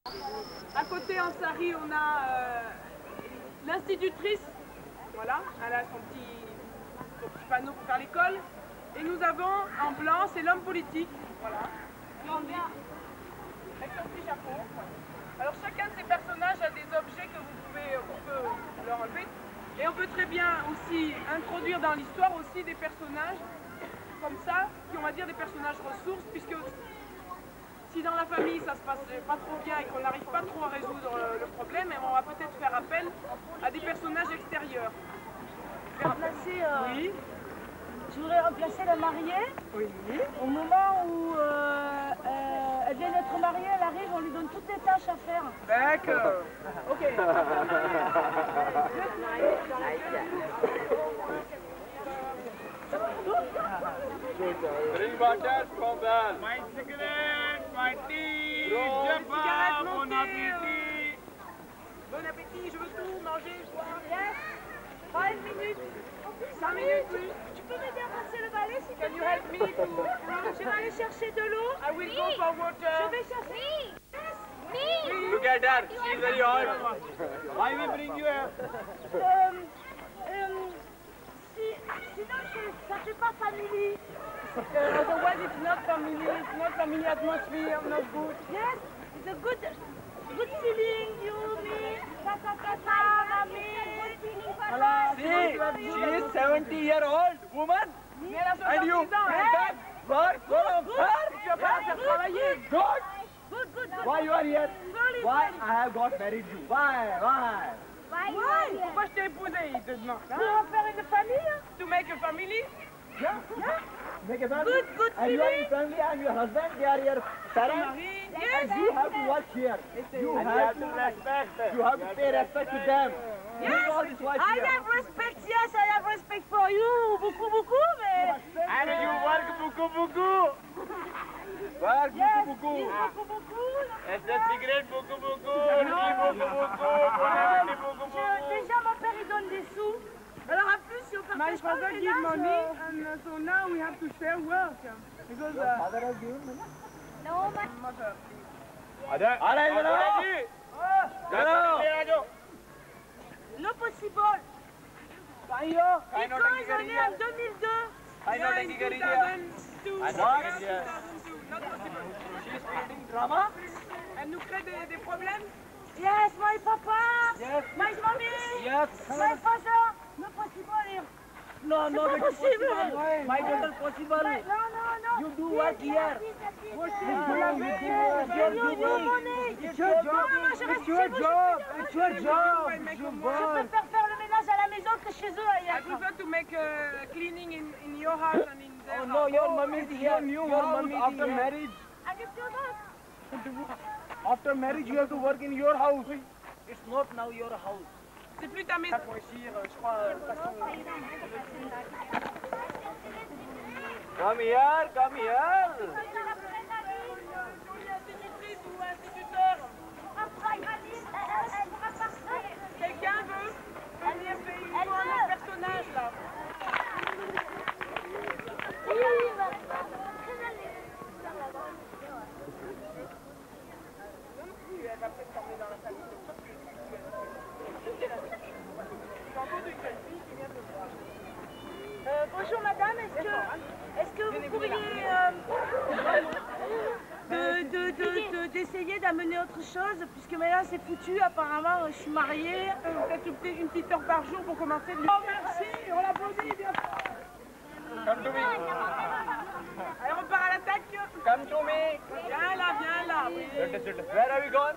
À côté, en Sari, on a l'institutrice. Voilà, elle a son petit panneau pour faire l'école. Et nous avons en blanc, c'est l'homme politique. Voilà. Avec son petit chapeau. Alors chacun de ces personnages a des objets que on peut leur enlever. Et on peut très bien aussi introduire dans l'histoire aussi des personnages comme ça, qui on va dire des personnages ressources, puisque si dans la famille ça se passe pas trop bien et qu'on n'arrive pas trop à résoudre le problème, on va peut-être faire appel à des personnages extérieurs. Oui. Je voudrais remplacer la mariée. Oui. Au moment où elle vient d'être mariée, elle arrive, on lui donne toutes les tâches à faire. D'accord. Ok. Bring water from well. My cigarette, my tea, jabba, bon appétit. Bon appétit, je veux tout manger, boire. Yes. 5 minutes. 5 minutes, oui. Tu peux m'aider à passer le balai si tu Can you help me to... Je vais aller chercher de l'eau. I will go for water. Je vais chercher. Look at her, she is very hot. I will bring you a... Sinon, ça fait pas famille. Otherwise it's not family atmosphere, not good. Yes, it's a good feeling, you, me, mommy. Voilà. See, she is 70-year-old woman. Mais elle a And you 70 ans, bring hein. back work for her. Tu vas pas la faire travailler. Good. Good. Why you are here? Slowly, Why slowly. I have got married you? Why? Why? Pourquoi je t'ai épousé, il te demande. Pour faire une famille? To make a family? Yeah. Make a family. Good And you are in feeling. family and your husband, they are your parents. Marie, And you have to work here. You have to respect. You have to pay respect to them. Yes, all this work I here. have respect, yes, I have respect for you, beaucoup, mais... And you work beaucoup. Work Yes, beaucoup. yes, beaucoup. Et the cigarette beaucoup. Tea beaucoup. Déjà, mon père, il donne des sous. Alors, en plus, si on my partage pas father le give ménage... money, and so now we have to share work. Because Father has given money? Non, ma... mother. No possible. Because on est en 2002. Yeah, in 2002. I know Yeah, India. 2002. Not possible. She is creating drama? Elle nous crée des problèmes. Yes, my papa. Yes. My mommy. Yes. My father. No possible. No, C'est pas possible. My daughter possible. Non. You do work here. It's your job. It's your job. It's your job. Je préfère faire le ménage à la maison que chez eux I ailleurs. prefer to make cleaning in your house and in their Oh house. no, your mummy is here. Your mummy after marriage. And you do that? After marriage, you have to work in your house. It's not now your house. C'est plus ta maison. Come here, come here. Institutrice ou instituteur. Quelqu'un veut venir faire un personnage là. Elle va peut-être tomber dans la famille. J'ai entendu une jeune fille qui vient de voir. Bonjour madame, est-ce que vous pourriez d'essayer d'amener autre chose, puisque maintenant c'est foutu, apparemment je suis mariée. Peut-être une petite heure par jour pour commencer. Oh merci, on l'applaudit bien. Come to me. Allez, on part à l'attaque. Come to me. Viens là, oui. Where have you gone?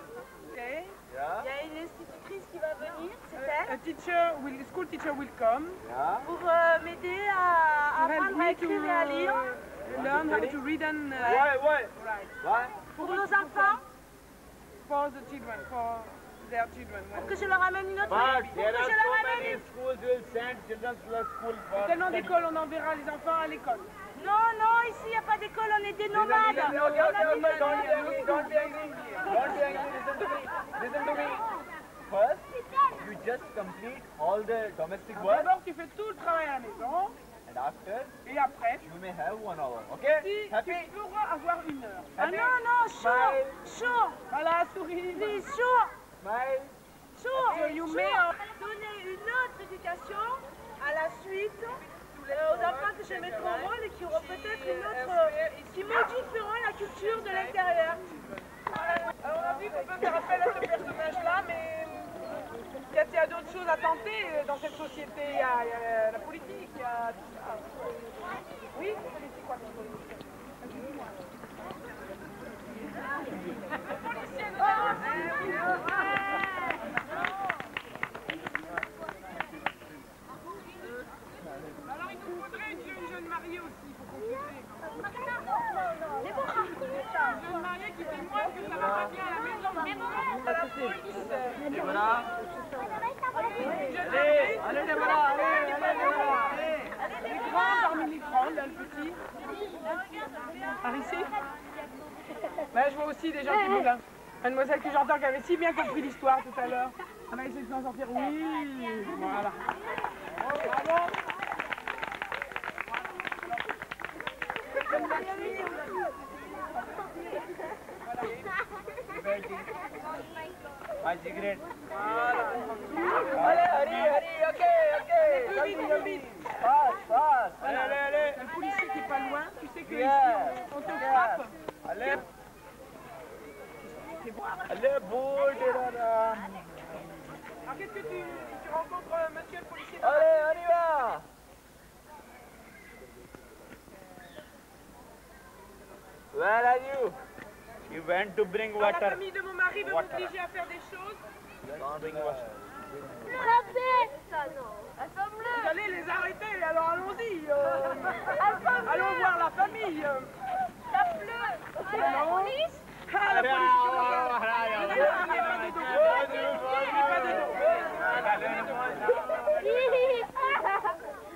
Okay. Yeah. Il y a une institutrice qui va venir, c'est elle, School teacher will come. Yeah. pour m'aider à apprendre à écrire et à lire Learn how to read and Why? write pour nos enfants, for the children, for their children. pour que je leur amène une autre But pour there que are je leur so amène many une... schools will send children to the school for Tellement study. d'écoles, on enverra les enfants à l'école. Non, ici il n'y a pas d'école, on est des nomades. Okay, On habite don't be angry. Don't be angry. Listen to me. First, you just complete all the domestic work, D'abord, tu fais tout le travail à la maison, and after et après, you may have 1 hour. Okay? tu Happy? pourras avoir 1 heure. Ah non, chaud. Voilà, souris. Mais chaud. Chaud. Donner une autre éducation à la suite aux enfants que je mettrai au rôle et qui auront peut-être une autre, qui modifieront la culture de l'intérieur. Alors on a vu qu'on peut faire appel à ce personnage-là, mais il y a d'autres choses à tenter dans cette société. Il y a la politique, il y a tout ça. Oui, c'est quoi la politique? Le policier de alors il nous faudrait une jeune mariée aussi, il faut compléter. Une jeune mariée qui témoigne que ça va pas bien à la maison. À la police. Allez, les grands parmi les grands, là, le petit. Par ici. Ben, je vois aussi des gens qui bougent. Mademoiselle que j'entends qui avait si bien compris l'histoire tout à l'heure. On va essayer de s'en sortir. Oui. Voilà. Bravo. One cigarette. Allez, ok. Vite. Fast. Allez. Le policier qui est pas loin, tu sais que ici on te frappe. Allez, bold. Alors qu'est-ce que tu rencontres monsieur le policier? Allez, on y va. Where are you? You went to bring La water. famille de mon mari veut m'obliger à faire des choses. Bring water. Vous allez les arrêter, alors allons-y. Allons voir la famille. La police. Ah, la police.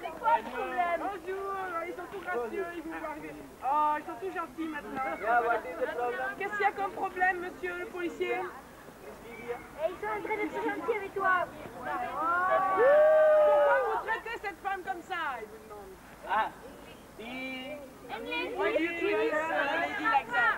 C'est quoi le problème? Bonjour, ils sont tout gracieux, ils vont arriver. Oh, ils sont tout gentils maintenant. Qu'est-ce qu'il y a comme problème, monsieur le policier? Et ils sont en train d'être gentils avec toi. Pourquoi vous traitez cette femme comme ça? Il me demande. Why do you treat a lady like that?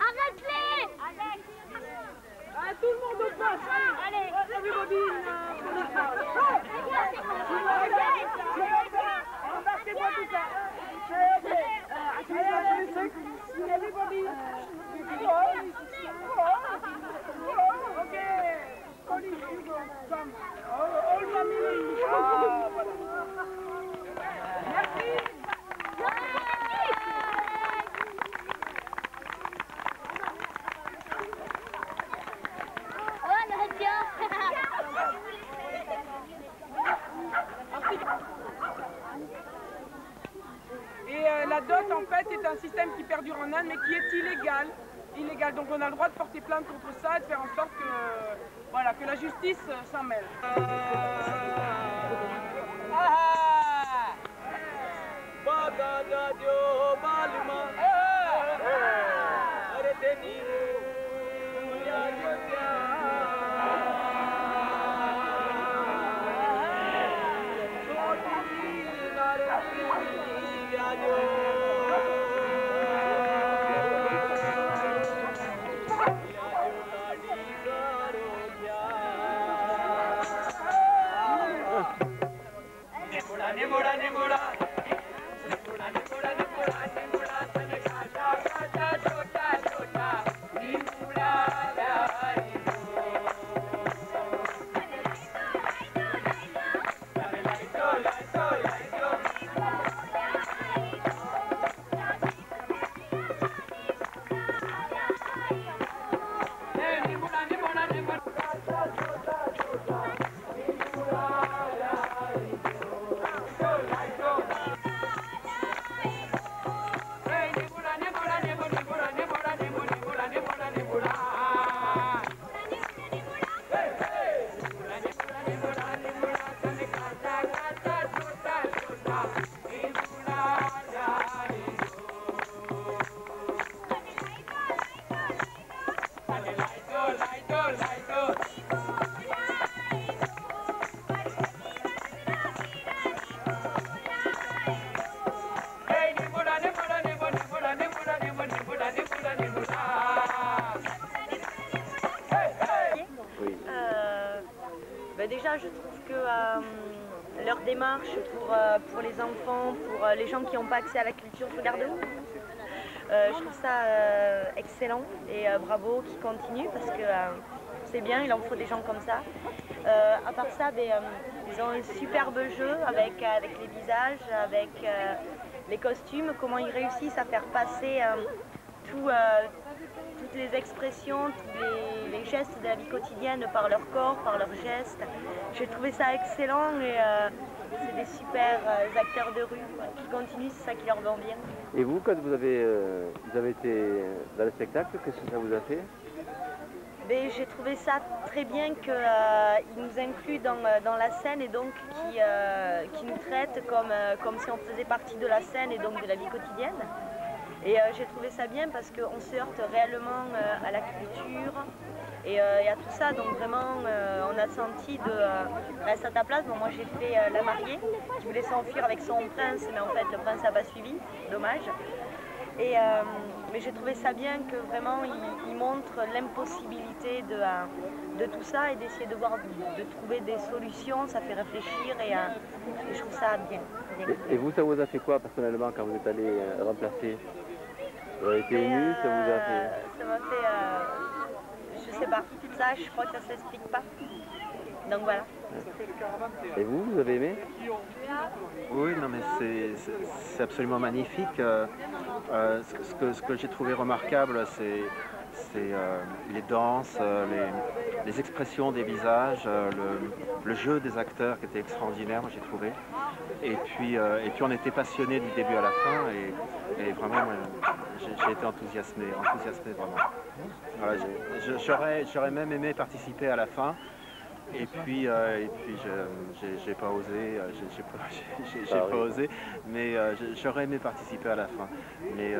Arrête-les! Ah, tout le monde au poste! Allez, everybody embarquez-moi tout ça! Everybody! Ok! Police, you go! Come! All family! Merci! Et la dot en fait est un système qui perdure en Inde mais qui est illégal. Donc on a le droit de porter plainte contre ça et de faire en sorte que, voilà, que la justice s'en mêle. ça, je trouve que leur démarche pour les enfants, pour les gens qui n'ont pas accès à la culture, je regarde où je trouve ça excellent et bravo, qui continue parce que c'est bien, il en faut des gens comme ça. À part ça, ils ont un superbe jeu avec les visages, avec les costumes, comment ils réussissent à faire passer toutes les expressions, tous les gestes de la vie quotidienne par leur corps, par leurs gestes. J'ai trouvé ça excellent et c'est des super acteurs de rue qui continuent, c'est ça qui leur va bien. Et vous, quand vous avez été dans le spectacle, qu'est-ce que ça vous a fait? J'ai trouvé ça très bien qu'ils nous incluent dans la scène et donc qui nous traitent comme si on faisait partie de la scène et donc de la vie quotidienne. Et j'ai trouvé ça bien parce qu'on se heurte réellement à la culture et à tout ça. Donc vraiment, on a senti de rester à ta place. Bon, moi j'ai fait la mariée qui voulait s'enfuir avec son prince, mais en fait le prince n'a pas suivi, dommage. Mais j'ai trouvé ça bien que vraiment il montre l'impossibilité de tout ça et d'essayer de trouver des solutions. Ça fait réfléchir et je trouve ça bien. Et vous, ça vous a fait quoi personnellement quand vous êtes allé remplacer? Vous avez été ému, ça vous a fait? Ça m'a fait, je sais pas, ça je crois que ça s'explique pas. Donc voilà. Et vous avez aimé? Oui, non mais c'est absolument magnifique. Ce que j'ai trouvé remarquable, c'est les danses, les expressions des visages, le jeu des acteurs qui était extraordinaire, j'ai trouvé. Et puis on était passionnés du début à la fin et vraiment j'ai été enthousiasmé vraiment. Voilà, j'aurais même aimé participer à la fin. Et puis j'ai pas osé, j'ai pas osé, mais j'aurais aimé participer à la fin. Mais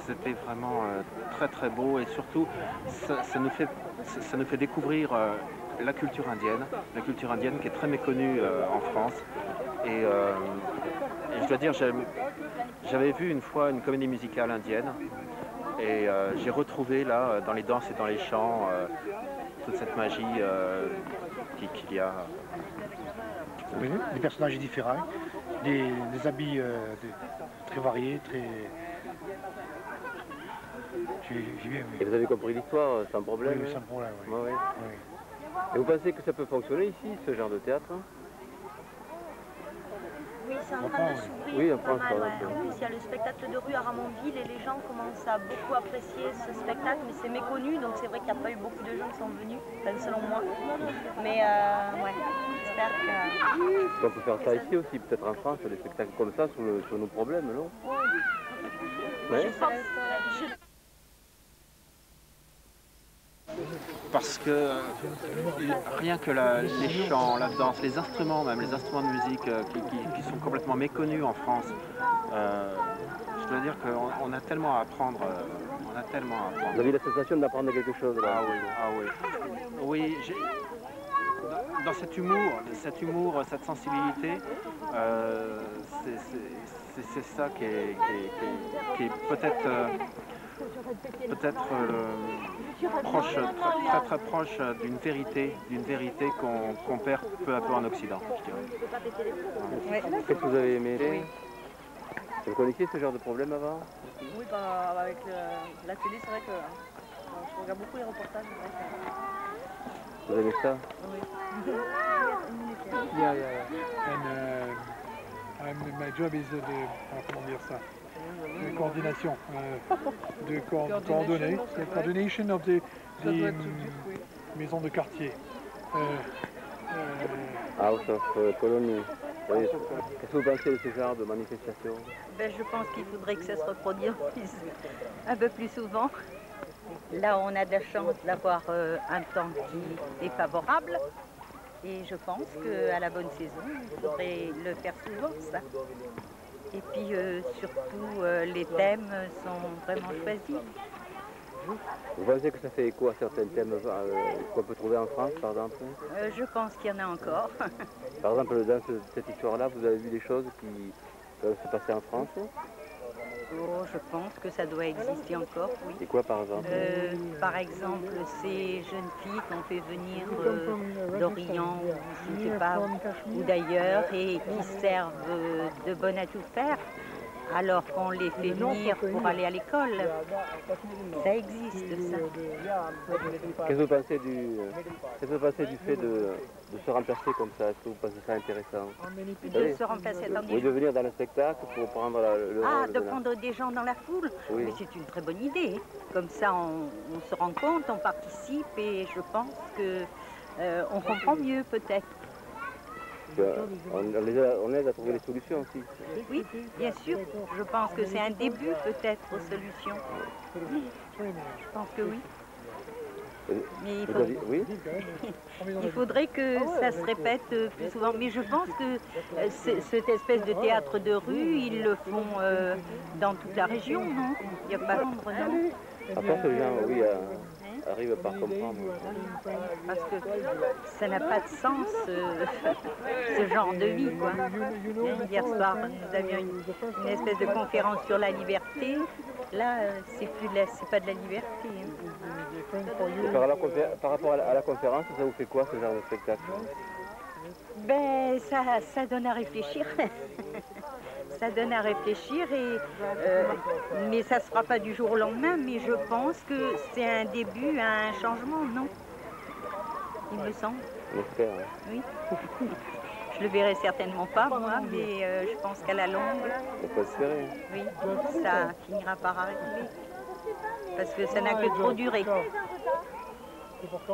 c'était vraiment très très beau et surtout ça nous fait découvrir la culture indienne qui est très méconnue en France. Et je dois dire, j'avais vu une fois une comédie musicale indienne et j'ai retrouvé là dans les danses et dans les chants toute cette magie qu'il y a. Oui, des personnages différents, des habits très variés, très... J'ai bien vu. Et vous avez compris l'histoire sans problème? Oui, sans problème, oui. Ouais, ouais. Oui. Et vous pensez que ça peut fonctionner ici, ce genre de théâtre? Oui, c'est en train de s'ouvrir oui, pas mal. Ouais. En plus, il y a le spectacle de rue à Ramonville et les gens commencent à beaucoup apprécier ce spectacle, mais c'est méconnu, donc c'est vrai qu'il n'y a pas eu beaucoup de gens qui sont venus, enfin, selon moi. Mais ouais, j'espère que... On peut faire ça ici aussi, peut-être en France, des spectacles comme ça sur nos problèmes, non? Ouais. Parce que rien que les chants, la danse, les instruments même, les instruments de musique qui sont complètement méconnus en France, je dois dire qu'on a tellement à apprendre. Vous avez la sensation d'apprendre quelque chose là? Ah oui. Oui, dans cet humour, cette sensibilité, c'est ça qui est peut-être proche, très proche d'une vérité qu'on perd peu à peu en Occident, je dirais. Qu'est-ce que vous avez aimé? Oui. Vous connaissiez ce genre de problème avant? Oui, avec la télé, c'est vrai que je regarde beaucoup les reportages. Vous aimez ça? Oui. Yeah. And my job is comment dire ça? Coordination, coordonner, coordination of the maisons de quartier. Out of colony. Qu'est-ce que vous pensez de ce genre de manifestation? Je pense qu'il faudrait que ça se reproduise un peu plus souvent. Là, on a de la chance d'avoir un temps qui est favorable. Et je pense qu'à la bonne saison, il faudrait le faire souvent, ça. Et puis surtout, les thèmes sont vraiment choisis. Vous pensez que ça fait écho à certains thèmes qu'on peut trouver en France, par exemple? Je pense qu'il y en a encore. Par exemple, dans cette histoire-là, vous avez vu des choses qui peuvent se passer en France? Oh, je pense que ça doit exister encore, oui. Et quoi par exemple? Par exemple, ces jeunes filles qu'on fait venir d'Orient, ou je ne sais pas, ou d'ailleurs, et qui servent de bonnes à tout faire, alors qu'on les fait venir pour aller à l'école. Ça existe, ça. Qu'est-ce que vous pensez du fait de se remplacer comme ça? Est-ce que vous pensez ça intéressant? De se remplacer, attendez. Oui, de venir dans le spectacle pour prendre le Ah, rôle de prendre des gens dans la foule? Oui. Mais c'est une très bonne idée. Comme ça, on se rend compte, on participe et je pense que on comprend mieux peut-être. On aide à trouver des solutions aussi. Oui, bien sûr. Je pense que c'est un début peut-être aux solutions. Je pense que oui. Mais il faudrait que ça se répète plus souvent. Mais je pense que cette espèce de théâtre de rue, ils le font dans toute la région, non? Il n'y a pas Londres, non? Après, ces gens, oui, arrivent par comprendre. Parce que ça n'a pas de sens, ce genre de vie, quoi. Hier soir, nous avions une espèce de conférence sur la liberté. Là, c'est pas de la liberté. Hein. Et par rapport à la conférence, ça vous fait quoi, ce genre de spectacle? Ben, ça donne à réfléchir. Ça donne à réfléchir, mais ça ne se fera pas du jour au lendemain, mais je pense que c'est un début à un changement, non? Il me semble. J'espère. Oui. Je le verrai certainement pas, moi, mais je pense qu'à la longue, On peut espérer. oui, ça finira par arriver. Parce que ça n'a que trop duré.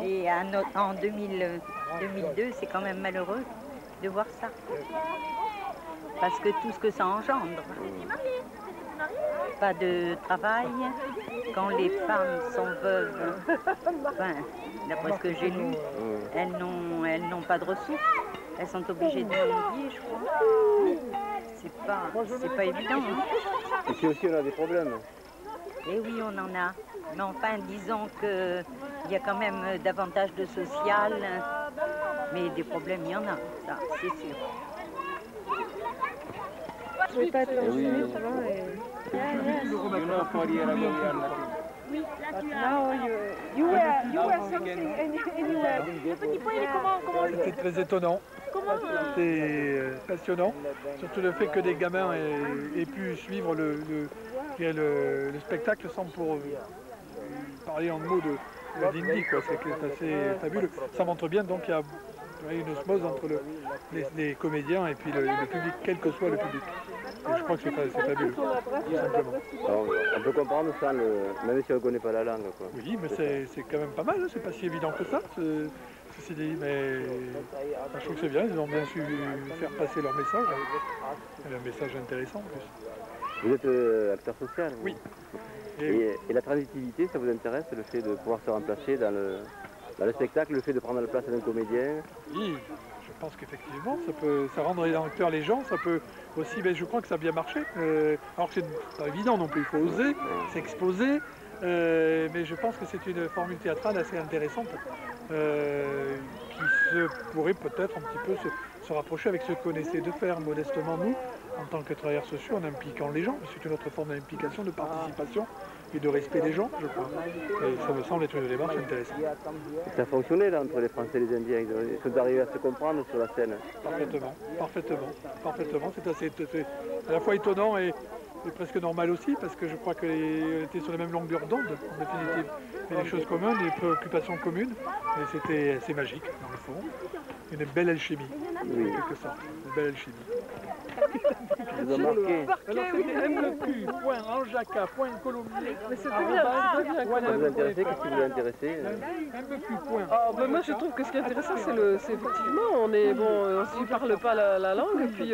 Et en 2002, c'est quand même malheureux de voir ça. Parce que tout ce que ça engendre. Pas de travail, quand les femmes sont veuves, enfin, d'après ce que j'ai lu, elles n'ont pas de ressources. Elles sont obligées de mendier, je crois. C'est pas évident. Hein. Ici aussi, on a des problèmes. Eh oui, on en a. Mais enfin, disons qu'il y a quand même davantage de social. Mais des problèmes, il y en a, ça, c'est sûr. Je vais pas être là, Oui. ça va. You were something anywhere. Le petit point, il est comment C'était très étonnant. C'était passionnant. Surtout le fait que des gamins aient pu suivre le spectacle sans pour parler en mots d'indie, quoi. C'est assez fabuleux. Ça montre bien donc qu'il y a une osmose entre les comédiens et puis le public, quel que soit le public. Et je crois que c'est fabuleux, tout simplement. Alors, on peut comprendre ça, même si on ne connaît pas la langue, quoi. Oui, mais c'est quand même pas mal, hein. C'est pas si évident que ça, ceci dit, mais je trouve que c'est bien, ils ont bien su faire passer leur message, et un message intéressant en plus. Vous êtes acteur social? Oui. Et la transitivité, ça vous intéresse, le fait de pouvoir se remplacer dans le spectacle, le fait de prendre la place d'un comédien? Oui, je pense qu'effectivement, ça rendre acteurs les gens, ça peut aussi, ben, je crois que ça a bien marché. Alors que c'est pas évident non plus, il faut oser s'exposer, mais je pense que c'est une formule théâtrale assez intéressante qui pourrait peut-être un petit peu se rapprocher avec ce qu'on essaie de faire modestement nous, en tant que travailleurs sociaux, en impliquant les gens. C'est une autre forme d'implication, de participation et de respect des gens, je crois. Et ça me semble être une démarche intéressante. Et ça a fonctionné là entre les Français et les Indiens, ils sont arrivés à se comprendre sur la scène. Parfaitement. C'est à la fois étonnant et presque normal aussi, parce que je crois qu'on était sur la même longueur d'onde, en définitive. Il y a des choses communes, des préoccupations communes, et c'était assez magique, dans le fond. Une belle alchimie, en quelque sorte. Une belle alchimie. Je vous ai marqué. Alors c'était MEQ, point Anjaca, point Colombier. Mais c'était bien, Ça vous intéressait? Qu'est-ce qui vous a intéressé? MEQ, point. Ah, ben moi je trouve que ce qui est intéressant c'est effectivement on ne parle pas la langue et puis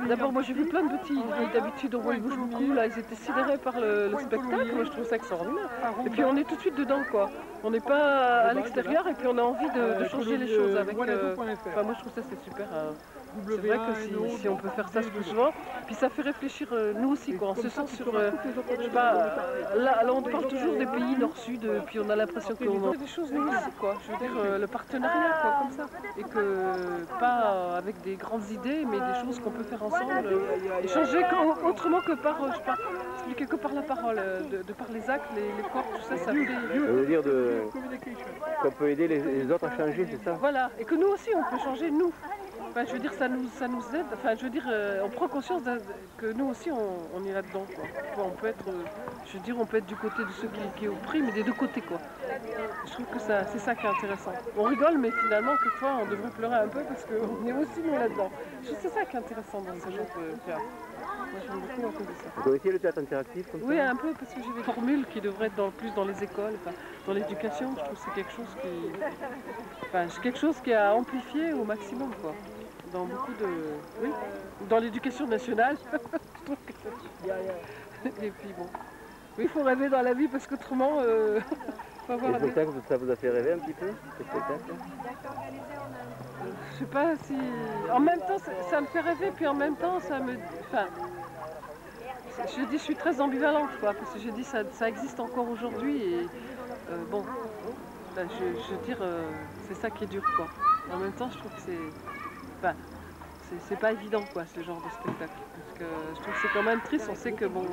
d'abord moi j'ai vu plein de petits, d'habitude on voit ils bougent beaucoup là, ils étaient sidérés par le spectacle, moi je trouve ça extraordinaire. Et puis on est tout de suite dedans quoi, on n'est pas à l'extérieur et puis on a envie de changer les choses avec. Enfin moi je trouve ça c'est super C'est vrai que si on peut faire ça plus souvent, puis ça fait réfléchir nous aussi, quoi. On se sent sur, je sais pas, là on parle toujours des pays nord-sud, puis on a l'impression qu'on fait des choses nous aussi, quoi. Je veux dire, le partenariat, quoi, comme ça. Et que, pas avec des grandes idées, mais des choses qu'on peut faire ensemble, échanger autrement que par, je sais pas, expliquer que par la parole, de par les actes, les corps, tout ça, ça fait... Ça veut dire qu'on peut aider les autres à changer, c'est ça? Voilà, et que nous aussi on peut changer, nous. Enfin, je veux dire, ça nous aide, enfin, je veux dire, on prend conscience que nous aussi on est là-dedans, quoi. Enfin, on peut être, je veux dire, on peut être du côté de ceux qui oppriment, mais des deux côtés, quoi. Je trouve que c'est ça qui est intéressant. On rigole, mais finalement, quelquefois, on devrait pleurer un peu parce qu'on est aussi nous là-dedans. Je trouve que c'est ça qui est intéressant dans ce genre de théâtre. Moi, j'aime beaucoup à cause de ça. Vous connaissez le théâtre interactif comme ça? Oui, un peu, parce que j'ai des formules qui devraient être plus dans les écoles, enfin, dans l'éducation. Je trouve que c'est quelque chose quelque chose qui a amplifié au maximum, quoi. Dans beaucoup de... Oui, dans l'éducation nationale. Je trouve que et puis bon. Oui, il faut rêver dans la vie parce qu'autrement... faut avoir le spectacle, ça vous a fait rêver un petit peu, ce spectacle? Je sais pas si... En même temps, ça me fait rêver, puis en même temps, ça me... Enfin... Je dis, je suis très ambivalente, quoi, parce que je dis, ça existe encore aujourd'hui, et bon... Ben, je veux dire, c'est ça qui est dur, quoi. En même temps, je trouve que c'est... Enfin, c'est pas évident, quoi, ce genre de spectacle. Parce que je trouve que c'est quand même triste, on sait que, bon,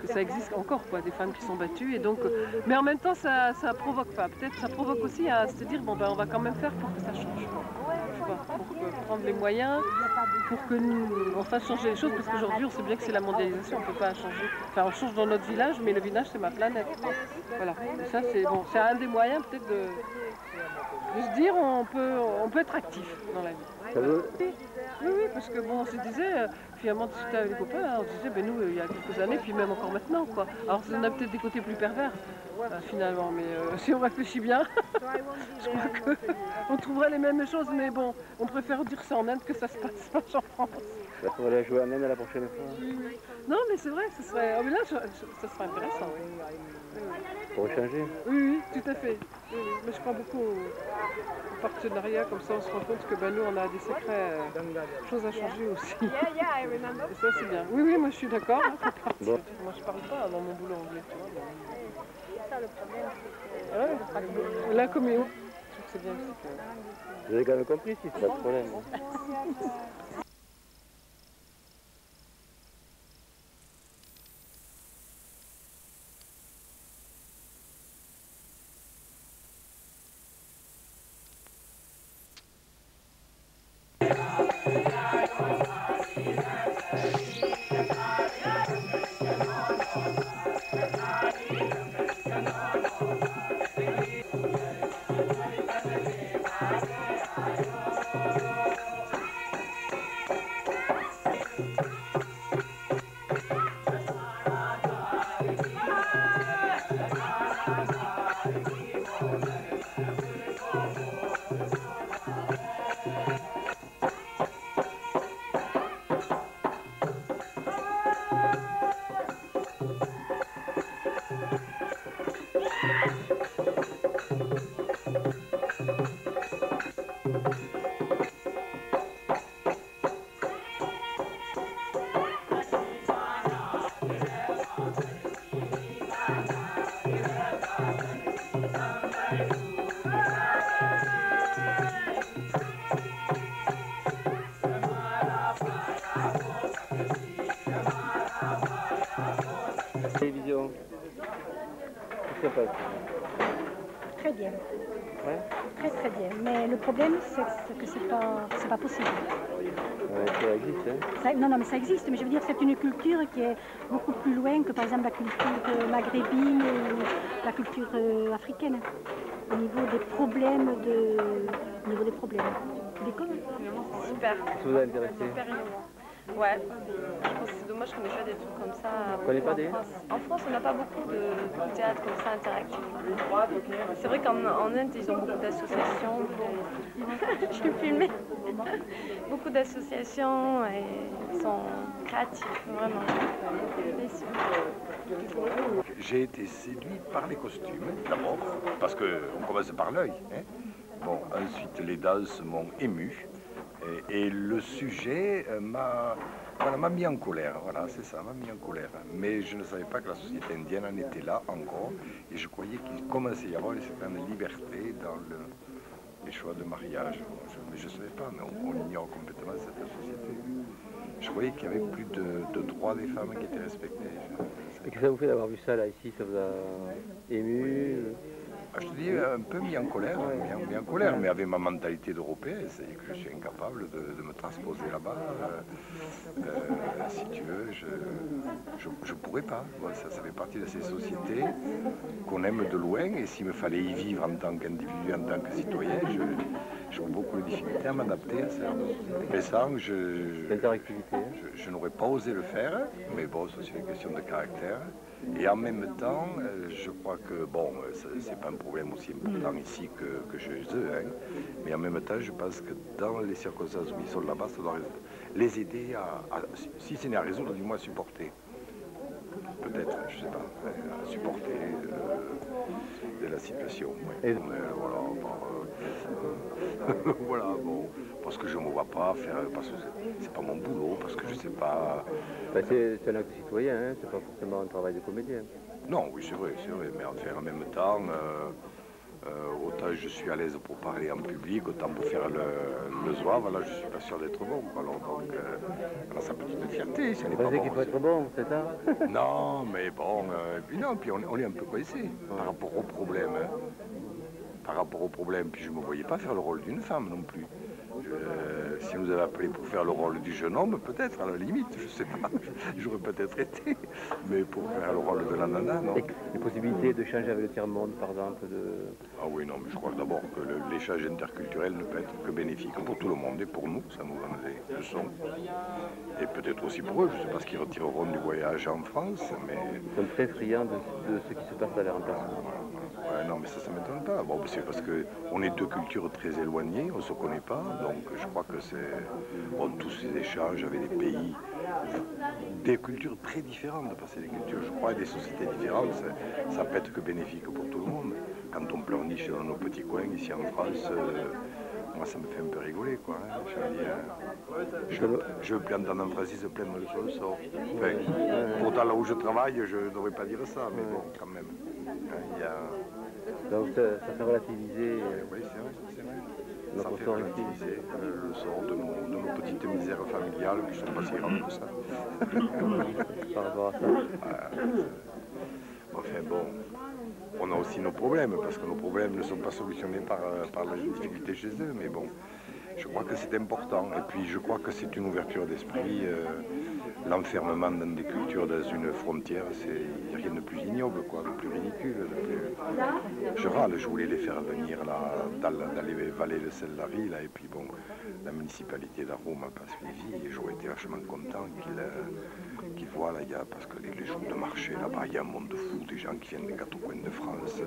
que ça existe encore, quoi, des femmes qui sont battues, et donc... mais en même temps, ça provoque, enfin, peut-être ça provoque aussi à se dire, bon, ben, on va quand même faire pour que ça change, quoi. Je sais pas, pour prendre les moyens, pour que nous, on fasse changer les choses, parce qu'aujourd'hui, on sait bien que c'est la mondialisation, on peut pas changer. Enfin, on change dans notre village, mais le village, c'est ma planète, quoi. Voilà, et ça, c'est bon, c'est un des moyens, peut-être, de se dire, on peut être actif dans la vie. Oui, parce que bon, on se disait, finalement, discuter avec les copains, on se disait, ben nous, il y a quelques années, puis même encore maintenant, quoi. Alors, on a peut-être des côtés plus pervers, finalement, mais si on réfléchit bien, je crois qu'on trouverait les mêmes choses, mais bon, on préfère dire ça en Inde que ça se passe pas en France. Il faudrait aller jouer en Inde la prochaine fois. Non, mais c'est vrai, ce serait... Oh, mais là, ça serait intéressant. Pour changer? Oui, tout à fait. Oui, mais je crois beaucoup au partenariat, comme ça on se rend compte que ben, nous on a des sacrées choses à changer aussi. Et ça c'est bien. Oui, moi je suis d'accord. Bon. Moi je parle pas dans mon boulot anglais. C'est ça le problème. Là comme je trouve que c'est bien aussi que... Vous avez quand même compris si c'est pas de problème. Télévision. Qu'est-ce que ça passe? Très bien. Ouais. Très bien. Mais le problème, c'est que c'est pas possible. Ouais, ça existe, hein? Non, mais ça existe. Mais je veux dire, c'est une culture qui est beaucoup plus loin que, par exemple, la culture maghrébine ou la culture africaine. Au niveau des problèmes Au niveau des problèmes. D'école. Super. Qu'est-ce qui vous a intéressé? Super innovant. Ouais, je pense que c'est dommage qu'on ait pas des trucs comme ça. Vous connaissez pas des... En France, on n'a pas beaucoup de théâtre comme ça interactif. C'est vrai qu'en Inde, ils ont beaucoup d'associations. Je suis filmée. Beaucoup d'associations et ils sont créatifs, vraiment. J'ai été séduit par les costumes, d'abord, parce qu'on commence par l'œil. Hein. Bon, ensuite, les danses m'ont ému. Et le sujet m'a mis en colère, voilà, c'est ça, m'a mis en colère. Mais je ne savais pas que la société indienne en était là encore, et je croyais qu'il commençait à y avoir une certaine liberté dans les choix de mariage. Mais je ne savais pas, mais on ignore complètement cette société. Je croyais qu'il y avait plus de droits des femmes qui étaient respectés. Et qu'est-ce que ça vous fait d'avoir vu ça là, ici? Ça vous a ému? Je te dis, un peu mis en colère, mais avec ma mentalité d'Européen, c'est que je suis incapable de me transposer là-bas. Si tu veux, je pourrais pas. Bon, ça fait partie de ces sociétés qu'on aime de loin, et s'il me fallait y vivre en tant qu'individu, en tant que citoyen, j'aurais beaucoup de difficultés à m'adapter à ça. Mais ça, je n'aurais pas osé le faire, mais bon, ça c'est une question de caractère. Et en même temps, je crois que, bon, c'est pas un problème aussi important ici que chez eux, hein, mais en même temps, je pense que dans les circonstances où ils sont là-bas, ça doit les aider si ce n'est à résoudre, du moins à supporter. Peut-être, je sais pas, à supporter de la situation. Ouais. Voilà, bon, parce que je ne me vois pas faire, parce que c'est pas mon boulot, parce que je sais pas. C'est un acte citoyen, hein, c'est pas forcément un travail de comédien. Non, oui, c'est vrai, mais enfin, en même temps, autant je suis à l'aise pour parler en public, autant pour faire le zouave, là je suis pas sûr d'être bon. Alors donc, ça peut être une fierté, ça n'est pas bon. Qu'il faut être bon, c'est ça? Non, mais bon, puis on est un peu coincé par rapport au problème. Hein. Par rapport au problème, puis je ne me voyais pas faire le rôle d'une femme non plus. Si on nous avait appelé pour faire le rôle du jeune homme, peut-être, à la limite, je ne sais pas, j'aurais peut-être été, mais pour faire le rôle de la nana, non. Et les possibilités de changer avec le tiers-monde, par exemple Ah oui, non, mais je crois d'abord que l'échange interculturel ne peut être que bénéfique pour tout le monde, et pour nous, ça nous donne des leçons. Et peut-être aussi pour eux, je ne sais pas ce qu'ils retireront du voyage en France, mais... Ils sont très friands de ce qui se passe à l'air en personne. Ouais, non, mais ça ne m'étonne pas. Bon, c'est parce qu'on est deux cultures très éloignées, on ne se connaît pas, donc je crois que c'est... Bon, tous ces échanges avec des pays, des cultures très différentes, parce que des cultures, je crois, et des sociétés différentes, ça peut être que bénéfique pour tout le monde. Quand on pleurniche dans nos petits coins, ici en France, moi ça me fait un peu rigoler, quoi. Hein. Je veux plus entendre un Francis se plaindre sur le sort. Enfin, pourtant là où je travaille, je ne devrais pas dire ça, mais bon, quand même. Il y a... Donc ça fait relativiser... Oui, c'est vrai. Ça fait relativiser le sort de nos petites misères familiales qui ne sont pas si graves que ça. Par rapport à ça. Enfin bon, on a aussi nos problèmes, parce que nos problèmes ne sont pas solutionnés par les difficultés chez eux, mais bon, je crois que c'est important. Et puis je crois que c'est une ouverture d'esprit. L'enfermement dans des cultures, dans une frontière, c'est rien de plus ignoble, quoi, de plus ridicule. Je râle, je voulais les faire venir là, dans les vallées de Sellari, là, et puis bon, la municipalité d'Aro m'a pas suivi, et j'aurais été vachement content qu'ils voient là, parce que les jours de marché là-bas, il y a un monde de fou, des gens qui viennent des quatre coins de France,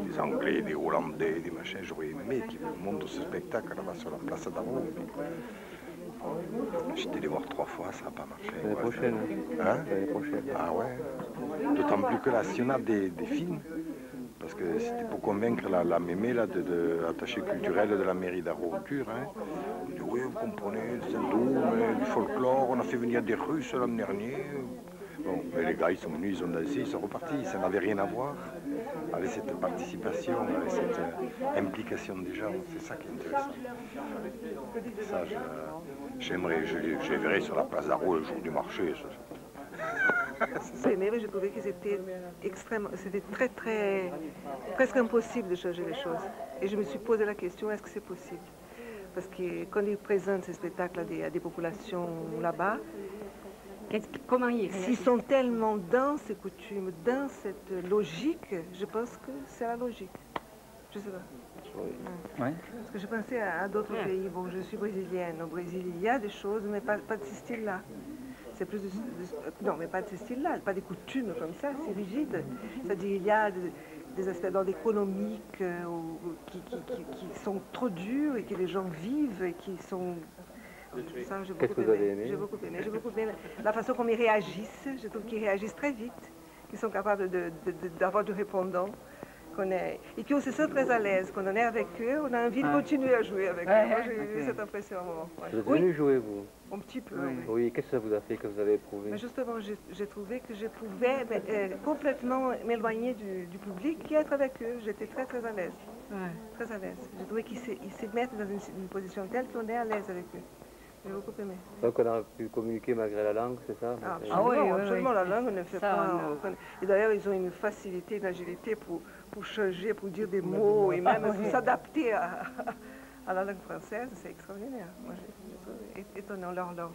des Anglais, des Hollandais, des machins, j'aurais aimé qu'ils montrent ce spectacle là-bas sur la place d'Aro. J'étais allé voir 3 fois, ça n'a pas marché. L'année prochaine. Hein? L'année prochaine. Ah ouais. D'autant plus que là, si on a des films, parce que c'était pour convaincre la mémé, l'attachée culturelle de la mairie d'Aro-Culture, hein. On dit oui, vous comprenez, des hindous, du folklore, on a fait venir des Russes l'an dernier. Bon, mais les gars, ils sont venus, ils ont dansé, ils sont repartis, ça n'avait rien à voir avec cette participation, avec cette implication des gens, c'est ça qui est intéressant. Ça, j'aimerais, je les verrai sur la place d'Aro le jour du marché. Mais je trouvais que c'était extrêmement, c'était presque impossible de changer les choses. Et je me suis posé la question, est-ce que c'est possible? Parce que quand ils présentent ces spectacles à des populations là-bas, comment s'ils sont tellement dans ces coutumes, dans cette logique, je pense que c'est la logique. Je sais pas. Ouais. Parce que je pensais à d'autres pays. Bon, je suis brésilienne. Au Brésil, il y a des choses, mais pas de ce style-là. C'est plus non, mais pas de ce style-là, pas des coutumes comme ça, c'est rigide. C'est-à-dire il y a des aspects d'ordre économique qui sont trop durs et que les gens vivent et qui sont... Qu'est-ce que vous avez aimé? J'ai beaucoup aimé la façon comme ils réagissent. Je trouve qu'ils réagissent très vite, qu'ils sont capables d'avoir du répondant. et qui se sentent très à l'aise. Quand on est avec eux, on a envie de continuer à jouer avec eux. Moi, j'ai eu cette impression à un moment. Vous êtes venu jouer, vous? Un petit peu, oui. Qu'est-ce que ça vous a fait, que vous avez éprouvé? Mais justement, j'ai trouvé que je pouvais complètement m'éloigner du public et être avec eux. J'étais très, très à l'aise. Très à l'aise. J'ai trouvé qu'ils se mettent dans une position telle qu'on est à l'aise avec eux. J'ai beaucoup aimé. Donc on a pu communiquer malgré la langue, c'est ça? Oui, absolument. La langue, on ne fait pas. Et d'ailleurs, ils ont une facilité, une agilité pour changer, pour dire des mots et même s'adapter à la langue française. C'est extraordinaire. Moi, j'ai trouvé étonnant leur langue.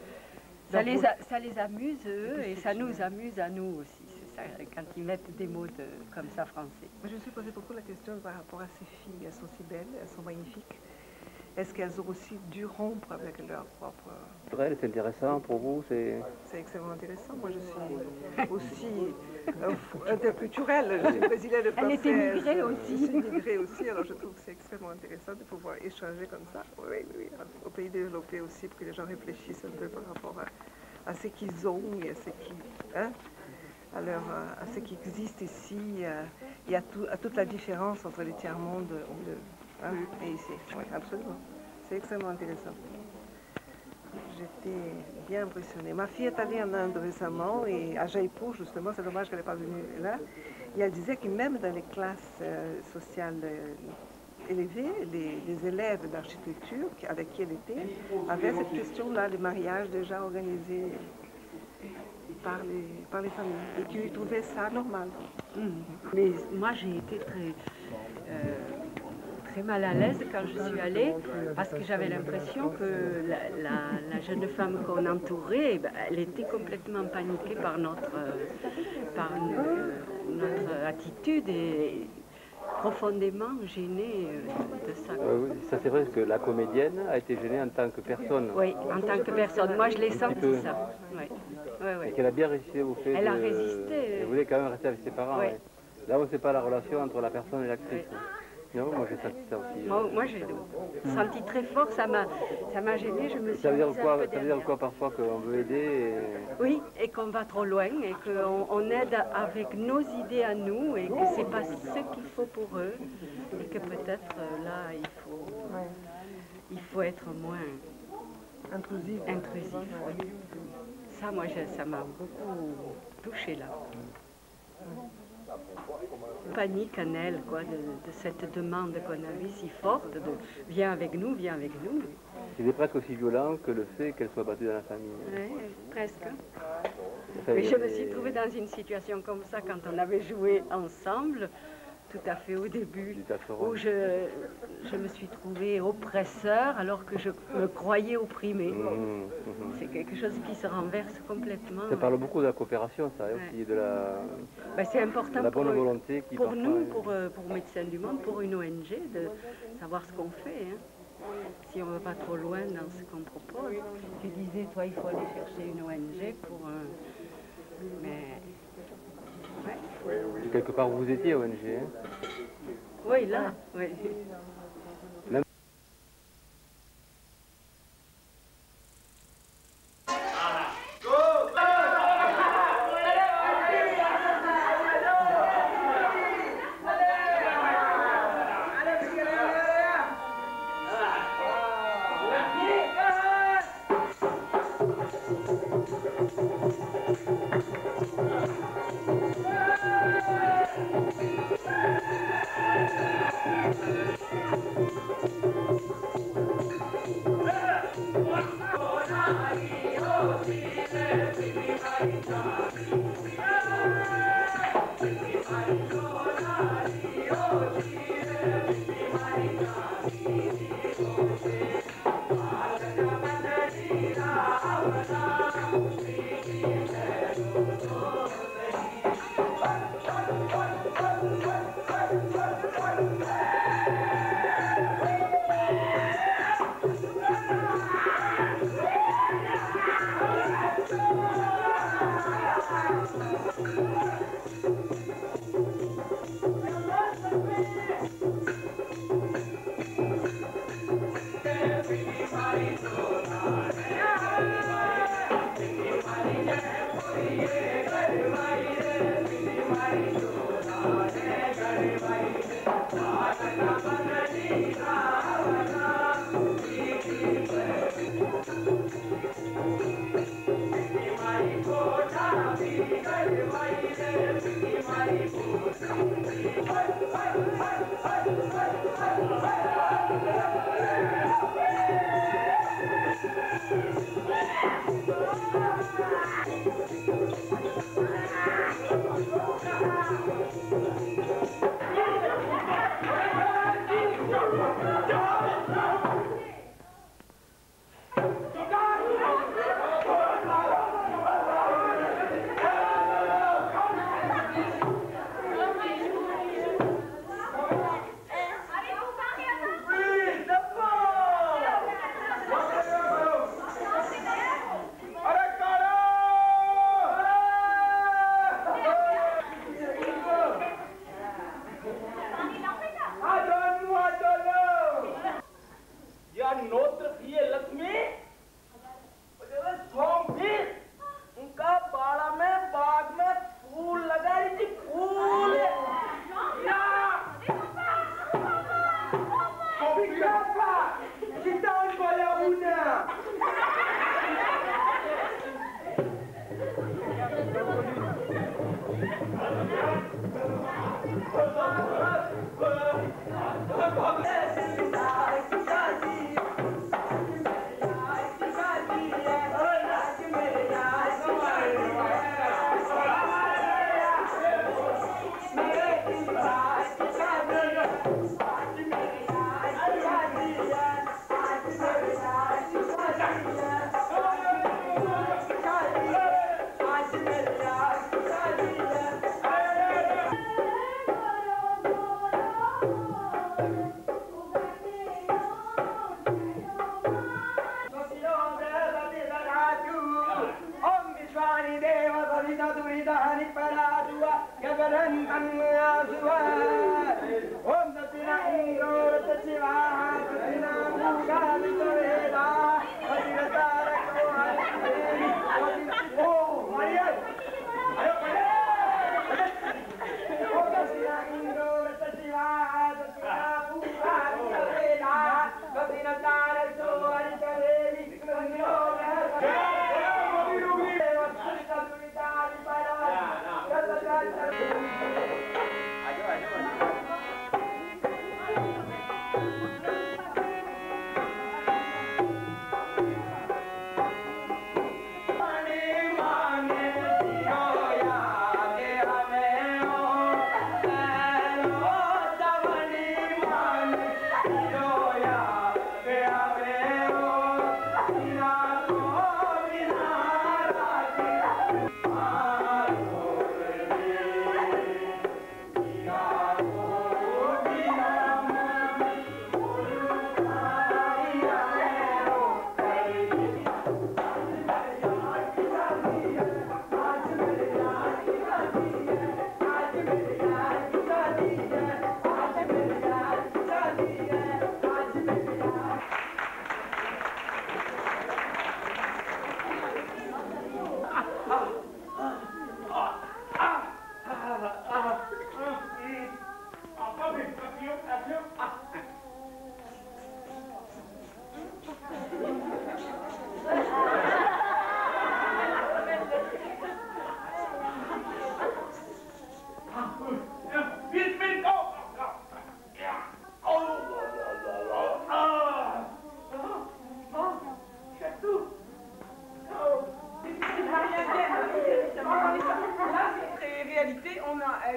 Ça les amuse, eux, et ça nous amuse à nous aussi. C'est ça, quand ils mettent des mots comme ça français. Je me suis posé beaucoup la question par rapport à ces filles. Elles sont si belles, elles sont magnifiques. Est-ce qu'elles ont aussi dû rompre avec leur propre... C'est intéressant pour vous? C'est extrêmement intéressant. Moi, je suis aussi interculturelle. Je suis brésilienne de française. Elle était migrée aussi. Je suis migrée aussi, alors je trouve que c'est extrêmement intéressant de pouvoir échanger comme ça. Oui, au pays développé aussi, pour que les gens réfléchissent un peu par rapport à ce qu'ils ont et à ce qui... à ce qui existe ici et à toute la différence entre les tiers-mondes et ici. Oui, absolument. C'est extrêmement intéressant. J'étais bien impressionnée. Ma fille est allée en Inde récemment, et à Jaipur, justement, c'est dommage qu'elle n'est pas venue là. Et elle disait que même dans les classes sociales élevées, les élèves d'architecture avec qui elle était avaient cette question-là, les mariages déjà organisés par les familles, et qui trouvaient ça normal. Mais moi, j'ai été très mal à l'aise quand je suis allée, parce que j'avais l'impression que la jeune femme qu'on entourait, elle était complètement paniquée par notre attitude et profondément gênée de ça. Oui, ça c'est vrai que la comédienne a été gênée en tant que personne. Oui, en tant que personne. Moi, je l'ai senti ça. Et qu'elle a bien résisté au fait. Elle a résisté. Elle voulait quand même rester avec ses parents. Là, on ne sait pas la relation entre la personne et l'actrice. Non, moi j'ai senti ça aussi. Moi j'ai senti très fort, ça m'a gênée, je me suis Ça veut dire quoi parfois qu'on veut aider Oui, et qu'on va trop loin, et qu'on aide avec nos idées à nous, et que c'est pas ce qu'il faut pour eux, et que peut-être là il faut être moins intrusif. Oui. Ça, moi, ça m'a beaucoup touchée là. Panique en elle, quoi, de cette demande qu'on avait si forte de viens avec nous, viens avec nous. C'était presque aussi violent que le fait qu'elle soit battue dans la famille. Oui, presque. Mais je me suis trouvée dans une situation comme ça quand on avait joué ensemble, tout à fait au début, où je me suis trouvée oppresseur alors que je me croyais opprimée. C'est quelque chose qui se renverse complètement. Ça parle beaucoup de la coopération, ça, aussi, de c'est important la bonne volonté qui pour nous, pour Médecins du Monde, pour une ONG, de savoir ce qu'on fait. Si on ne va pas trop loin dans ce qu'on propose. Tu disais, toi, il faut aller chercher une ONG pour mais... Quelque part, vous étiez ONG, Oui, là, oui. Everybody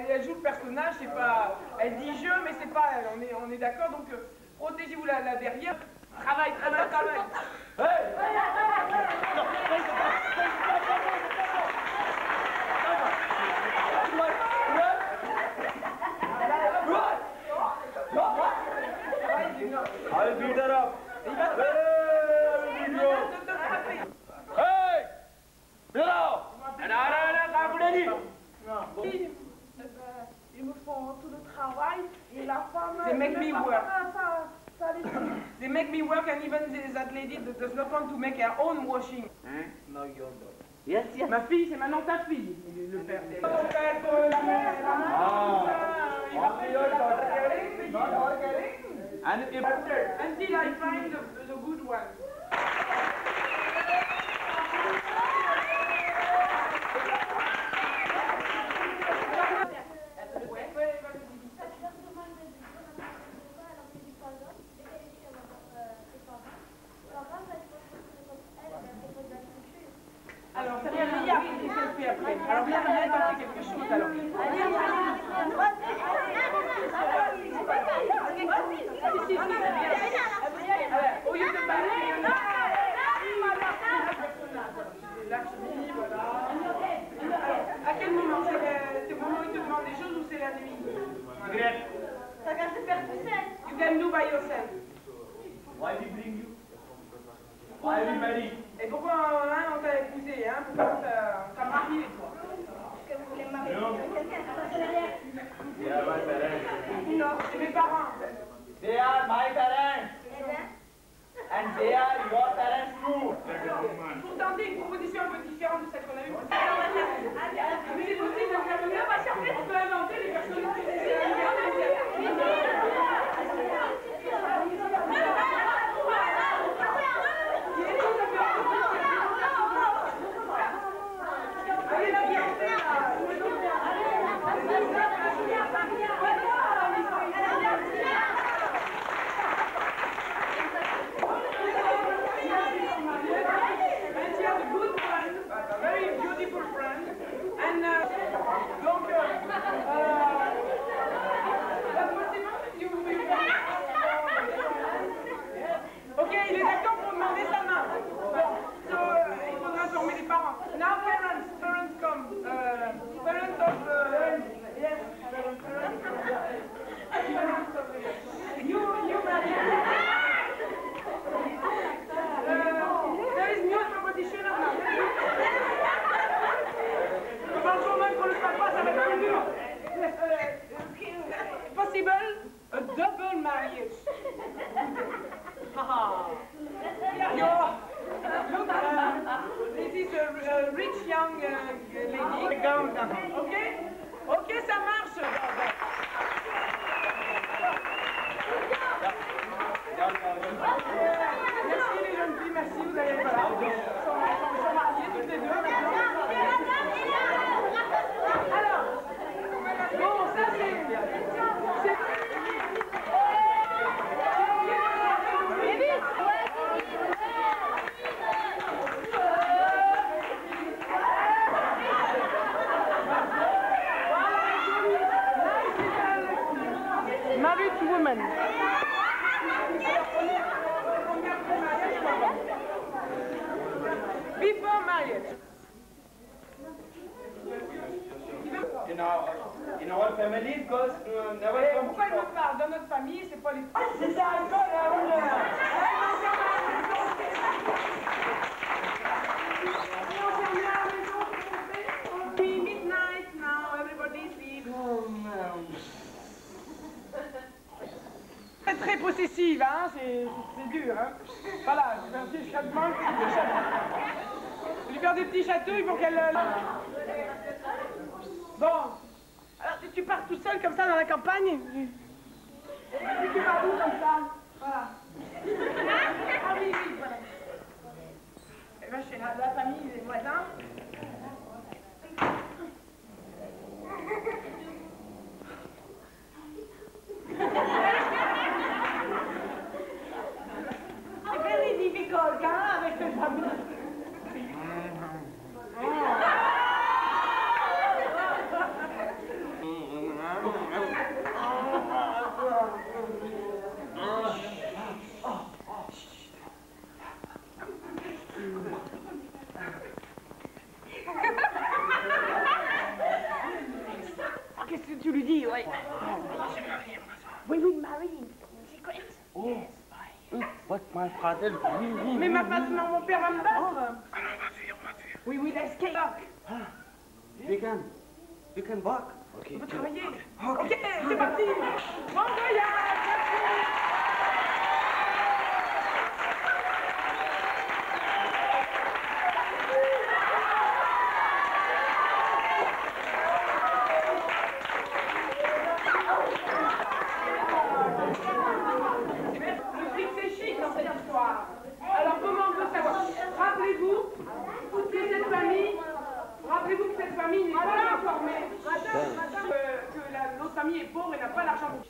Elle joue le personnage, c'est pas, elle dit je, mais c'est pas elle. On est d'accord, donc protégez-vous là derrière. Travail. I'll beat her up. Hey! Bilal! Ils me font tout le travail et la femme... They make me work. They make me work, and even that lady does not want to make her own washing. No, your daughter. Yes, yes. Ma fille, c'est maintenant ta fille, le père. il va prendre la until I find the good one. Alors, c'est bien Lia qui s'est fait après. Alors, Lia va faire quelque chose alors. Au lieu de parler, Lakshmi, voilà. À quel moment? C'est le moment où il te demande des choses ou c'est la nuit? Ça va se faire tout seul. You can do by yourself. Why we bring you? Why we marry? Et pourquoi on t'a épousé, hein? Pourquoi on t'a marié, toi? Parce que vous voulez marier quelqu'un. They are my parents. Non, c'est mes parents, en fait. They are my parents. And they are your parents too. Pour tenter une proposition un peu différente de celle qu'on a eue. Mais c'est possible, on peut inventer les personnes qui ok, il est d'accord pour demander sa main. Bon, il faudra informer les parents. Now parents come. Parents of... yes, parents. You marry. There is new proposition of now. Bonjour, même pour le papa, ça va être un dur. Possible a double marriage. Look, this is a rich young lady. Ok? Ok, ça marche. Merci les jeunes filles, merci, vous allez être là. Ils sont mariés toutes les deux. Alors, bon, ça c'est... Married woman. Before marriage. In our family, because never come. Pourquoi il me parle? Dans notre famille, c'est pas les... C'est ça, encore la honneur. Midnight now, everybody sleep. C'est très possessive, hein, c'est dur, hein. Voilà, je vais faire des châtements, lui faire des petits chatouilles pour qu'elle... Bon, alors tu pars tout seul comme ça dans la campagne et puis tu pars où comme ça? Voilà. Ah oui, oui, voilà. Et ben chez la famille, les voisins. C'est very difficult, hein, avec cette famille. Qu'est-ce que tu lui dis, ouais? We will marry in secret. Oh, what my father... Mais mon père va me battre. We will escape. We can walk. On peut travailler. Ok, c'est parti. Bon voyage. famille est pauvre et n'a pas l'argent pour...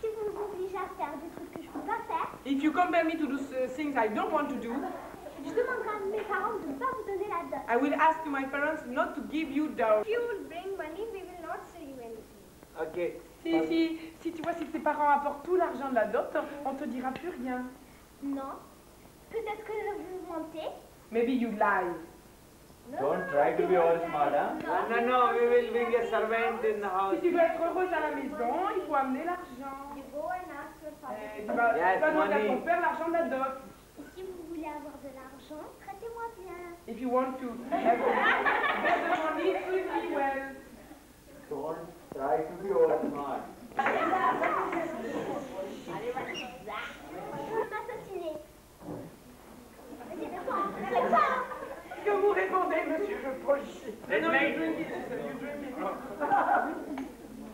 Si vous m'obligez à faire des trucs que je peux pas faire, If you compel me to do things I don't want to do, je demanderai à mes parents de ne pas vous donner la dot. I will ask my parents not to give you dowry. If you will bring money, we will not say you anything. Ok. Si tu vois, si tes parents apportent tout l'argent de la dot, on te dira plus rien. Non. Peut-être que vous mentez. Maybe you lie. Don't try to be all smart, huh? No, we will bring a servant in the house. Si tu veux être heureuse à la maison, il faut amener l'argent. You go and ask your father. Tu vas demander à ton père l'argent de la dot. Et si vous voulez avoir de l'argent, traitez-moi bien. If you want to have the money, treat me well. Don't try to be all smart. Vous m'assassinez. Que vous répondez, monsieur le policier? Non, you drink it, you drink it.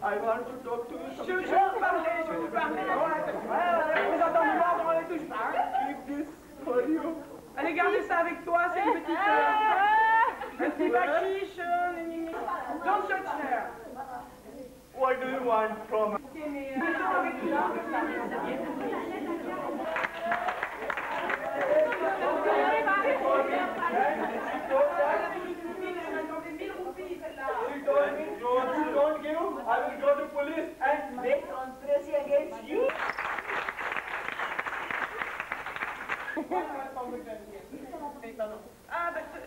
I want to talk to you. Je veux parler, je veux vous parler. Vous entendez voir dans les touches. Keep this for you. Allez, gardez ça avec toi, c'est une petite... un petit bachiche. Don't touch her. What do you want from... Ok, mais... mettons avec toi. Don't give, I will go to police and make conspiracy against you. Ah, ben, c'est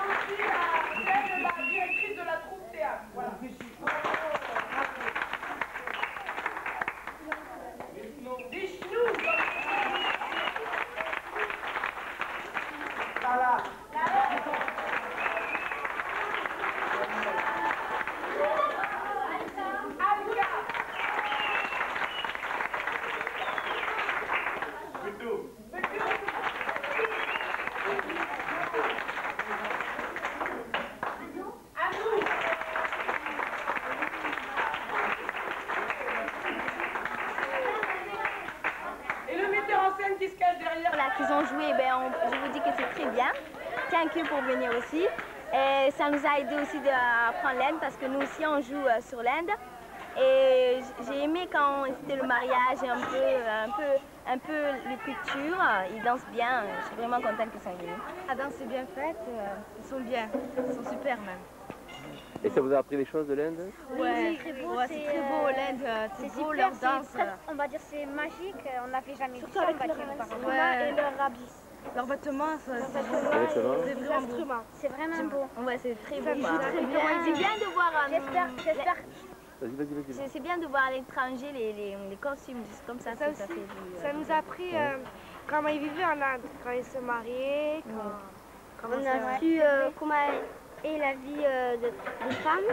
aussi la directrice de la troupe théâtre. Voilà. Vishnu. Voilà. Qui se cache derrière. Voilà, qu'ils ont joué, je vous dis que c'est très bien. Thank you pour venir aussi. Et ça nous a aidé aussi à apprendre l'Inde parce que nous aussi on joue sur l'Inde. Et j'ai aimé quand c'était le mariage et un peu les cultures. Ils dansent bien. Je suis vraiment contente qu'ils sont venus. La danse est bien faite. Ils sont bien. Ils sont super même. Et ça vous a appris les choses de l'Inde? Ouais, c'est très beau l'Inde, c'est beau leur danse. On va dire c'est magique, on n'avait jamais vu surtout ça. Avec leur et leur habit. Leurs vêtements, c'est vraiment beau. C'est vraiment beau. Ouais, c'est très beau. Très bien. C'est bien de voir. J'espère. Vas-y. C'est bien de voir à l'étranger les costumes, juste comme ça. Ça nous a appris comment ils vivaient en Inde, quand ils se mariaient. On a su comment est la vie de femmes.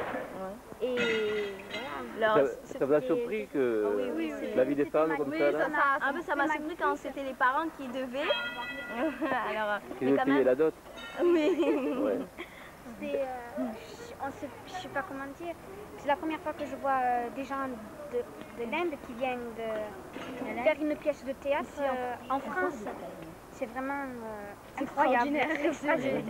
Et voilà. Ça vous a surpris que la vie des femmes comme ça là? Un peu ça m'a surpris quand c'était les parents qui devaient. Alors, qui devaient payer la dot. Oui. Ouais. Je sais pas comment dire. C'est la première fois que je vois des gens de l'Inde qui viennent faire une pièce de théâtre en France. C'est vraiment incroyable. Extraordinaire.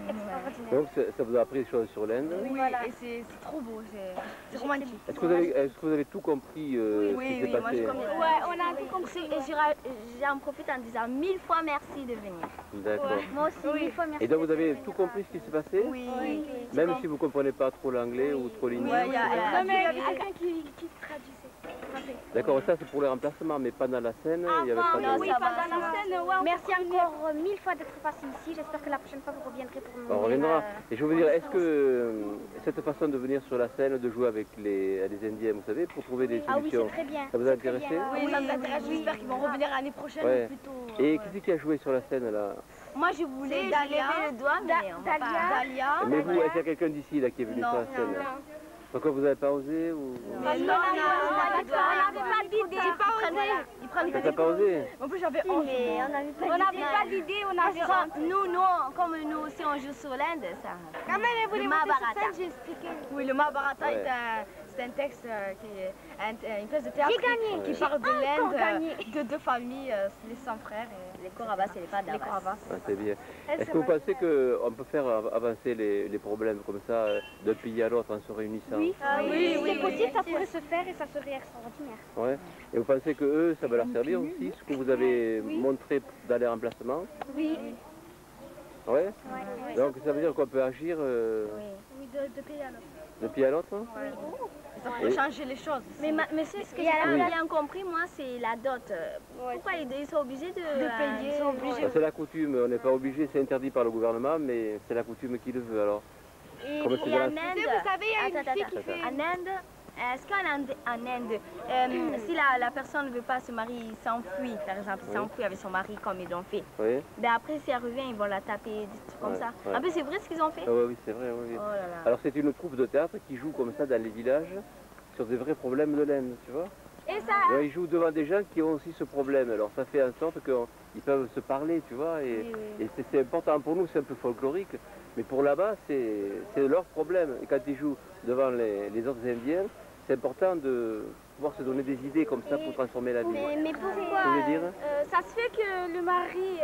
Donc ça vous a appris des choses sur l'Inde? Oui, voilà. Et c'est trop beau, c'est romantique. Est-ce que vous avez tout compris ce qui s'est passé? Ouais, on a tout compris et j'en profite en disant 1000 fois merci de venir. D'accord. Moi aussi, 1000 fois merci. Et donc vous avez tout compris ce qui s'est passé? Oui. Même si vous ne comprenez pas trop l'anglais ou trop l'hindi? Oui, il y a quelqu'un qui traduisait. D'accord, ça c'est pour les remplacements, mais pas dans la scène. Il y avait pas de... Oui, pendant la scène, merci encore 1000 fois d'être passé ici. J'espère que la prochaine fois vous reviendrez pour nous. On reviendra. Et je veux dire, est-ce que cette façon de venir sur la scène, de jouer avec les Indiens, vous savez, pour trouver des solutions, oui, c'est très bien. Ça vous a intéressé? Oui, ça nous intéresse. J'espère qu'ils vont revenir l'année prochaine plutôt. Et qui c'est qui a joué sur la scène là? Moi je voulais lever le doigt, mais on va pas. Dalia. Mais vous, est-ce qu'il y a quelqu'un d'ici là qui est venu sur la scène? Pourquoi vous n'avez pas osé ou... Non, on n'avait pas d'idée. Ils prennent pas osé. En plus j'avais honte. On n'avait pas d'idée, on avait honte. Nous, comme nous aussi on joue sur l'Inde, ça. Quand même, vous voulez monter sur scène, j'ai expliqué. Oui, le Mahabharata est c'est un texte une pièce de théâtre qui parle de l'Inde, de deux familles, les 100 frères. Les Kauravas et les Pandavas. C'est bien. Est-ce que vous pensez qu'on peut faire avancer les problèmes comme ça d'un pays à l'autre en se réunissant? Oui, c'est possible, ça pourrait se faire et ça serait extraordinaire. Ouais. Et vous pensez que eux, ça va leur servir aussi, ce que vous avez montré dans les remplacements? Oui. Ouais. Donc ça veut dire qu'on peut agir De pays à l'autre. de pied à l'autre? Ça peut changer les choses. Mais c'est ce que j'ai bien compris, moi, c'est la dot. Pourquoi ils sont obligés de payer? C'est la coutume, on n'est pas obligé, c'est interdit par le gouvernement, mais c'est la coutume qui le veut alors. Et Comme en Inde, vous savez, il y a une fille qui fait... En Inde, est-ce qu'en Inde, si la personne ne veut pas se marier, il s'enfuit, par exemple, il s'enfuit avec son mari comme ils l'ont fait. Oui. Ben après, si elle revient, ils vont la taper, des trucs comme ça. Ouais. En plus, c'est vrai ce qu'ils ont fait? Oui, c'est vrai. Oui. Oh là là. Alors c'est une troupe de théâtre qui joue comme ça dans les villages sur des vrais problèmes de l'Inde, tu vois. Et ça... Alors, ils jouent devant des gens qui ont aussi ce problème, alors ça fait en sorte qu'ils peuvent se parler, tu vois, et c'est important pour nous, c'est un peu folklorique, mais pour là-bas, c'est leur problème. Et quand ils jouent devant les autres Indiens, c'est important de pouvoir se donner des idées comme ça pour transformer la vie. Mais pourquoi Vous voulez dire ça se fait que le mari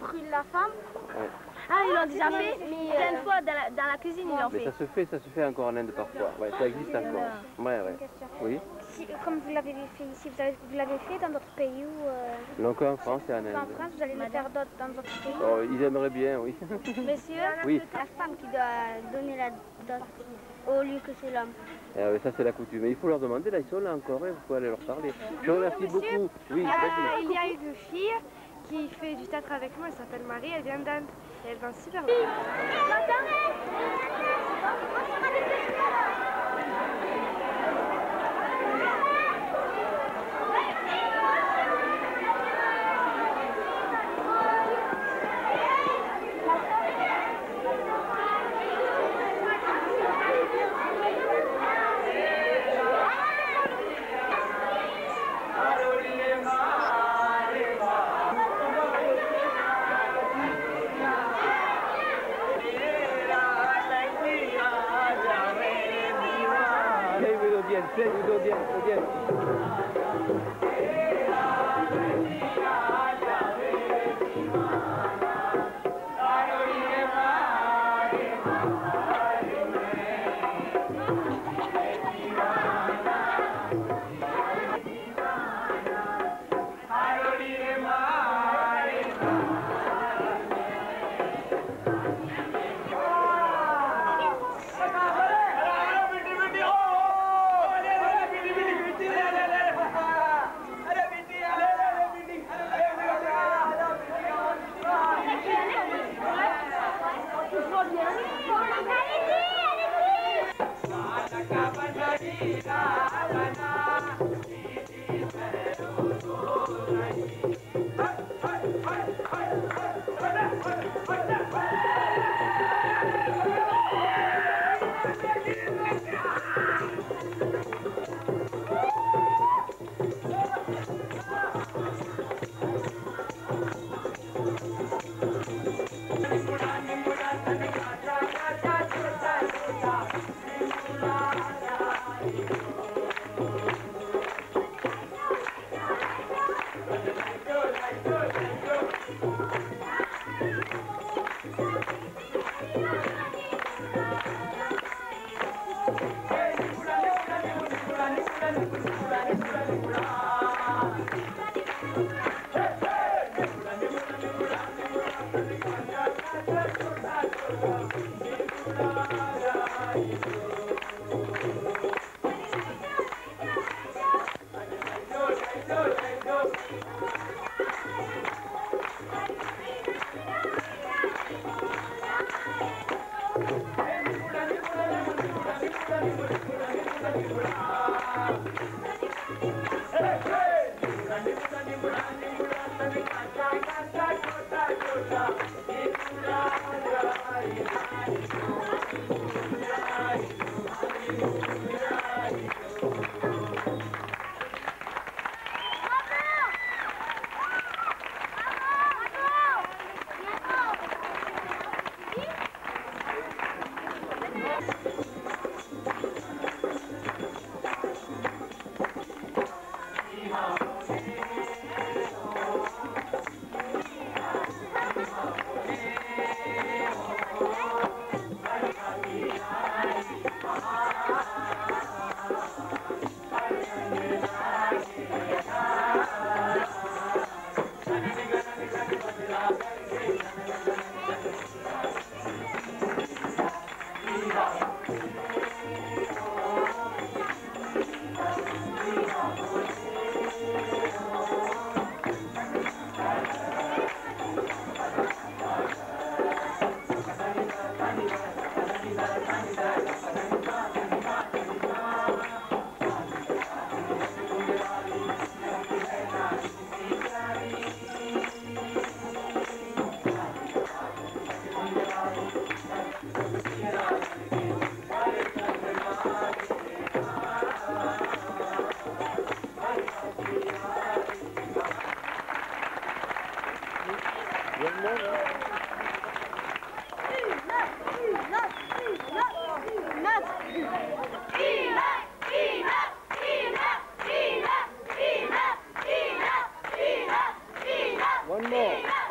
brûle la femme. Ouais. Ah, ils l'ont déjà fait? Plein de fois dans la cuisine, ils l'ont Mais fait. ça se fait encore en Inde parfois, ouais, ça existe encore. Ouais. Oui. Comme vous l'avez fait ici, vous l'avez fait dans d'autres pays ou... Donc en France et en Inde. En France, vous allez le faire dans d'autres pays? Oh, ils aimeraient bien, oui. Monsieur, oui. c'est la femme qui doit donner la dot au lieu que c'est l'homme. Ça c'est la coutume. Mais il faut leur demander, là ils sont là encore, il faut aller leur parler. Je vous remercie beaucoup. Oui, vas-y. Il y a une fille qui fait du théâtre avec moi, elle s'appelle Marie, elle vient d'Inde. Et elle danse super bien. One more.